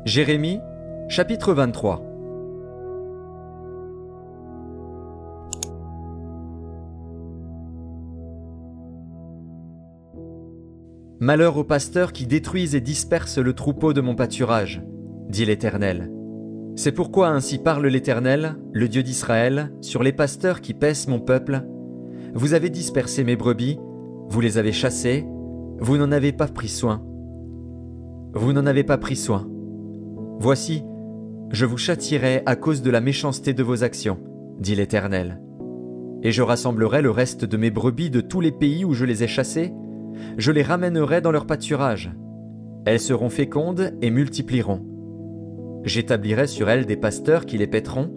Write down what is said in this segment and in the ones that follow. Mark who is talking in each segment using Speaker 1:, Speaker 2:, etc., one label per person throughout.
Speaker 1: Jérémie, chapitre 23. Malheur aux pasteurs qui détruisent et dispersent le troupeau de mon pâturage, dit l'Éternel. C'est pourquoi ainsi parle l'Éternel, le Dieu d'Israël, sur les pasteurs qui paissent mon peuple. Vous avez dispersé mes brebis, vous les avez chassées, vous n'en avez pas pris soin. Vous n'en avez pas pris soin. Voici, je vous châtierai à cause de la méchanceté de vos actions, dit l'Éternel. Et je rassemblerai le reste de mes brebis de tous les pays où je les ai chassées, je les ramènerai dans leur pâturage. Elles seront fécondes et multiplieront. J'établirai sur elles des pasteurs qui les paîtront.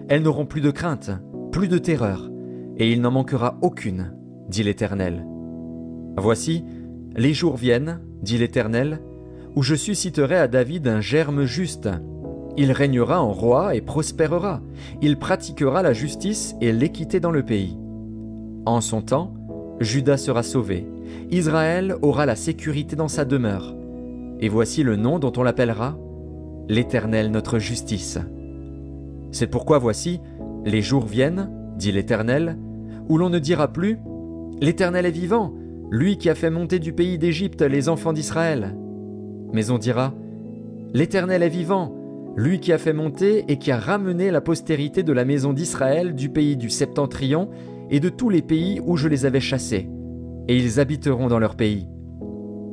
Speaker 1: Elles n'auront plus de crainte, plus de terreur, et il n'en manquera aucune, dit l'Éternel. Voici, les jours viennent, dit l'Éternel, où je susciterai à David un germe juste. Il régnera en roi et prospérera. Il pratiquera la justice et l'équité dans le pays. En son temps, Juda sera sauvé. Israël aura la sécurité dans sa demeure. Et voici le nom dont on l'appellera, l'Éternel notre justice. C'est pourquoi voici, les jours viennent, dit l'Éternel, où l'on ne dira plus, l'Éternel est vivant, lui qui a fait monter du pays d'Égypte les enfants d'Israël. Mais on dira, l'Éternel est vivant, lui qui a fait monter et qui a ramené la postérité de la maison d'Israël du pays du Septentrion et de tous les pays où je les avais chassés, et ils habiteront dans leur pays.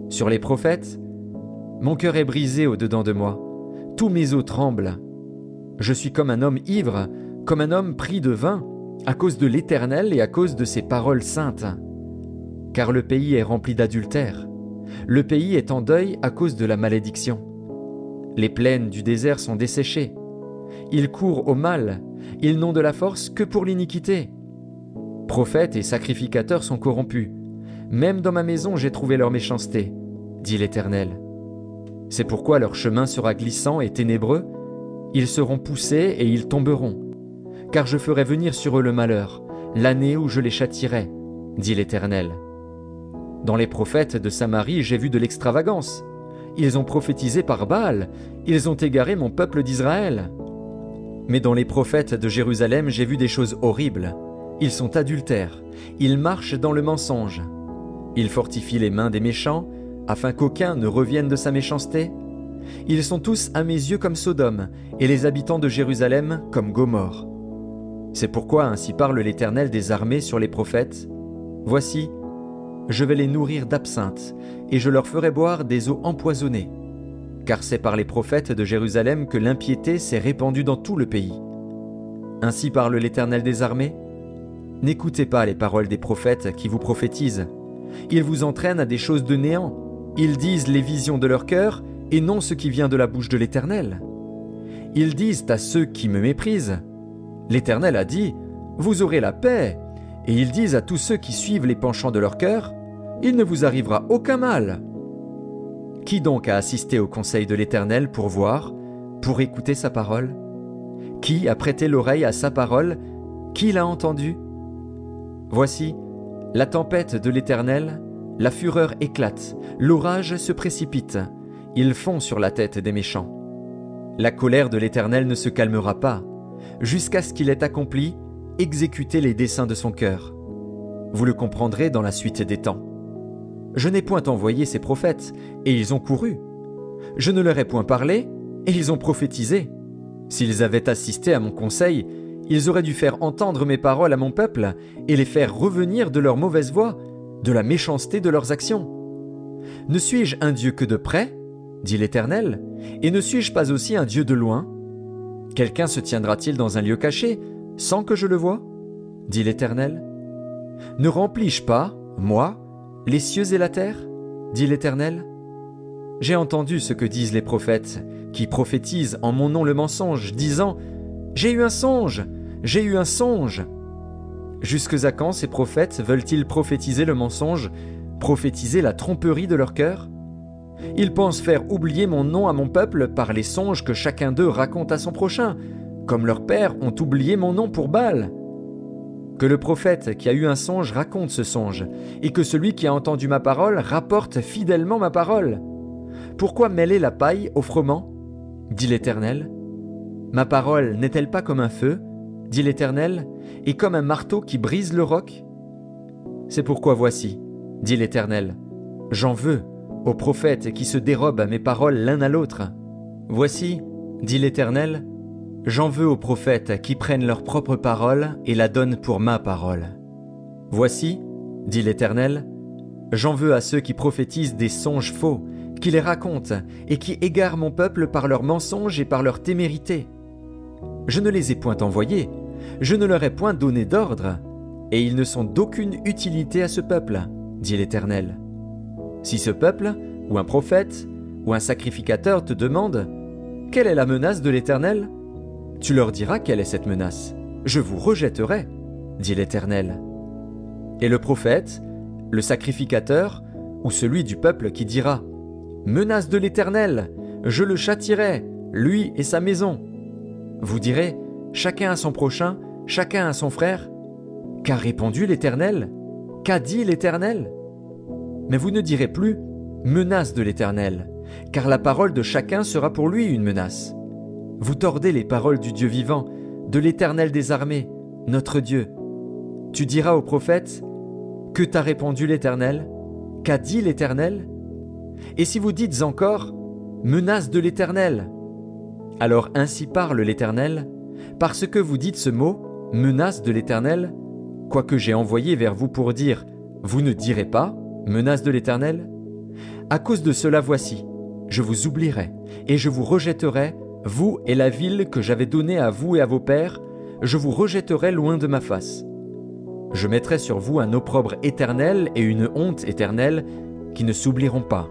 Speaker 1: Sur les prophètes, mon cœur est brisé au-dedans de moi, tous mes os tremblent. Je suis comme un homme ivre, comme un homme pris de vin, à cause de l'Éternel et à cause de ses paroles saintes. Car le pays est rempli d'adultère, le pays est en deuil à cause de la malédiction. Les plaines du désert sont desséchées, ils courent au mal, ils n'ont de la force que pour l'iniquité. Prophètes et sacrificateurs sont corrompus. Même dans ma maison j'ai trouvé leur méchanceté, dit l'Éternel. C'est pourquoi leur chemin sera glissant et ténébreux. Ils seront poussés et ils tomberont. Car je ferai venir sur eux le malheur, l'année où je les châtierai, dit l'Éternel. Dans les prophètes de Samarie j'ai vu de l'extravagance. Ils ont prophétisé par Baal, ils ont égaré mon peuple d'Israël. Mais dans les prophètes de Jérusalem j'ai vu des choses horribles. Ils sont adultères, ils marchent dans le mensonge. Ils fortifient les mains des méchants, afin qu'aucun ne revienne de sa méchanceté. Ils sont tous à mes yeux comme Sodome, et les habitants de Jérusalem comme Gomorrhe. C'est pourquoi ainsi parle l'Éternel des armées sur les prophètes. Voici, je vais les nourrir d'absinthe, et je leur ferai boire des eaux empoisonnées. Car c'est par les prophètes de Jérusalem que l'impiété s'est répandue dans tout le pays. Ainsi parle l'Éternel des armées. N'écoutez pas les paroles des prophètes qui vous prophétisent. Ils vous entraînent à des choses de néant. Ils disent les visions de leur cœur et non ce qui vient de la bouche de l'Éternel. Ils disent à ceux qui me méprisent, l'Éternel a dit, vous aurez la paix. Et ils disent à tous ceux qui suivent les penchants de leur cœur, il ne vous arrivera aucun mal. Qui donc a assisté au conseil de l'Éternel pour voir, pour écouter sa parole? Qui a prêté l'oreille à sa parole? Qui l'a entendu? Voici, la tempête de l'Éternel, la fureur éclate, l'orage se précipite, il fond sur la tête des méchants. La colère de l'Éternel ne se calmera pas, jusqu'à ce qu'il ait accompli, exécuté les desseins de son cœur. Vous le comprendrez dans la suite des temps. Je n'ai point envoyé ces prophètes, et ils ont couru. Je ne leur ai point parlé, et ils ont prophétisé. S'ils avaient assisté à mon conseil, ils auraient dû faire entendre mes paroles à mon peuple et les faire revenir de leur mauvaise voie, de la méchanceté de leurs actions. Ne suis-je un Dieu que de près, dit l'Éternel, et ne suis-je pas aussi un Dieu de loin? Quelqu'un se tiendra-t-il dans un lieu caché, sans que je le voie, dit l'Éternel? Ne remplis-je pas, moi, les cieux et la terre, dit l'Éternel? J'ai entendu ce que disent les prophètes, qui prophétisent en mon nom le mensonge, disant « J'ai eu un songe, j'ai eu un songe !» Jusque à quand ces prophètes veulent-ils prophétiser le mensonge, prophétiser la tromperie de leur cœur? Ils pensent faire oublier mon nom à mon peuple par les songes que chacun d'eux raconte à son prochain, comme leurs pères ont oublié mon nom pour Baal. Que le prophète qui a eu un songe raconte ce songe, et que celui qui a entendu ma parole rapporte fidèlement ma parole. Pourquoi mêler la paille au froment? dit l'Éternel. Ma parole n'est-elle pas comme un feu, dit l'Éternel, et comme un marteau qui brise le roc? C'est pourquoi voici, dit l'Éternel, j'en veux aux prophètes qui se dérobent à mes paroles l'un à l'autre. Voici, dit l'Éternel, j'en veux aux prophètes qui prennent leur propre parole et la donnent pour ma parole. Voici, dit l'Éternel, j'en veux à ceux qui prophétisent des songes faux, qui les racontent et qui égarent mon peuple par leurs mensonges et par leur témérité. Je ne les ai point envoyés, je ne leur ai point donné d'ordre, et ils ne sont d'aucune utilité à ce peuple, dit l'Éternel. Si ce peuple, ou un prophète, ou un sacrificateur te demande « Quelle est la menace de l'Éternel ?» Tu leur diras quelle est cette menace. Je vous rejetterai, dit l'Éternel. Et le prophète, le sacrificateur, ou celui du peuple qui dira « Menace de l'Éternel, je le châtierai, lui et sa maison. » Vous direz, chacun à son prochain, chacun à son frère. Qu'a répondu l'Éternel? Qu'a dit l'Éternel? Mais vous ne direz plus menace de l'Éternel, car la parole de chacun sera pour lui une menace. Vous tordez les paroles du Dieu vivant, de l'Éternel des armées, notre Dieu. Tu diras au prophète, que t'a répondu l'Éternel? Qu'a dit l'Éternel? Et si vous dites encore, menace de l'Éternel, alors ainsi parle l'Éternel, parce que vous dites ce mot, menace de l'Éternel, quoique j'ai envoyé vers vous pour dire, vous ne direz pas, menace de l'Éternel? À cause de cela voici, je vous oublierai, et je vous rejetterai, vous et la ville que j'avais donnée à vous et à vos pères, je vous rejetterai loin de ma face. Je mettrai sur vous un opprobre éternel et une honte éternelle qui ne s'oublieront pas.